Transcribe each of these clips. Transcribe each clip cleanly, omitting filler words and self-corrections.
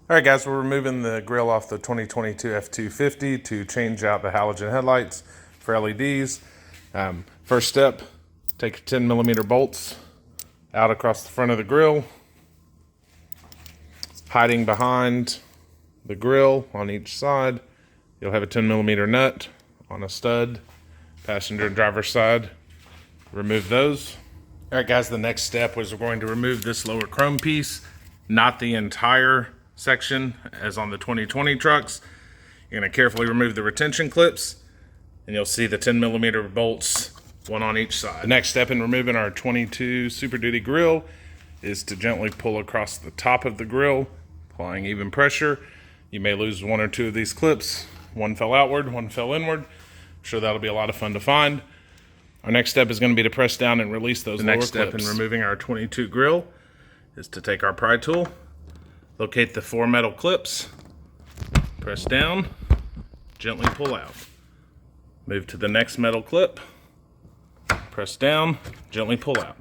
All right, guys, we're removing the grill off the 2022 F250 to change out the halogen headlights for LEDs. First step, take 10mm bolts out across the front of the grill, hiding behind the grill on each side. You'll have a 10mm nut on a stud, passenger and driver side. Remove those. All right, guys, the next step was we're going to remove this lower chrome piece, not the entire section as on the 2020 trucks. You're going to carefully remove the retention clips, and you'll see the 10mm bolts, one on each side. The next step in removing our 22 Super Duty grill is to gently pull across the top of the grill, applying even pressure. You may lose one or two of these clips. One fell outward, one fell inward. I'm sure that'll be a lot of fun to find. Our next step is going to be to press down and release those lower clips. The next step in removing our 22 grill is to take our pry tool, locate the 4 metal clips, press down, gently pull out. Move to the next metal clip, press down, gently pull out.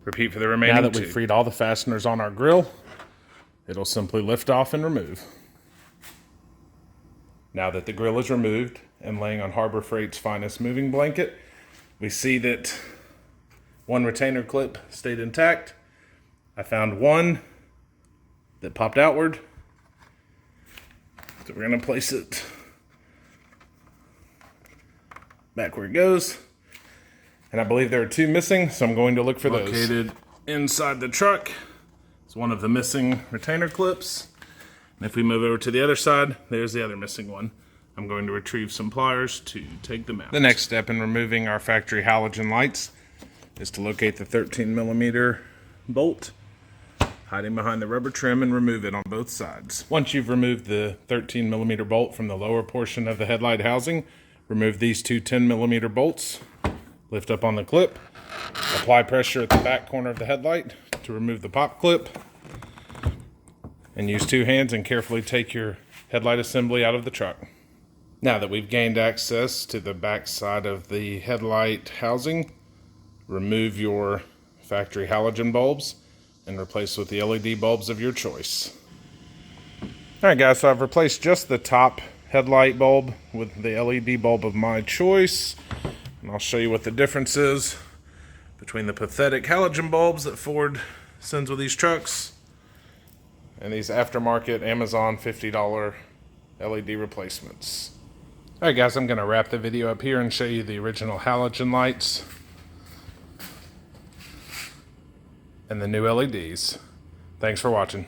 Repeat for the remaining two. Now that we've freed all the fasteners on our grill, it'll simply lift off and remove. Now that the grill is removed and laying on Harbor Freight's finest moving blanket, we see that one retainer clip stayed intact. I found one that popped outward. So we're going to place it back where it goes. And I believe there are 2 missing, so I'm going to look for those. Located inside the truck is one of the missing retainer clips. And if we move over to the other side, there's the other missing one. I'm going to retrieve some pliers to take them out. The next step in removing our factory halogen lights is to locate the 13mm bolt, hiding behind the rubber trim, and remove it on both sides. Once you've removed the 13mm bolt from the lower portion of the headlight housing, remove these 2 10mm bolts, lift up on the clip, apply pressure at the back corner of the headlight to remove the pop clip, and use 2 hands and carefully take your headlight assembly out of the truck. Now that we've gained access to the back side of the headlight housing, remove your factory halogen bulbs and replace with the LED bulbs of your choice. All right, guys, so I've replaced just the top headlight bulb with the LED bulb of my choice, and I'll show you what the difference is between the pathetic halogen bulbs that Ford sends with these trucks and these aftermarket Amazon $50 LED replacements. All right, guys, I'm going to wrap the video up here and show you the original halogen lights and the new LEDs. Thanks for watching.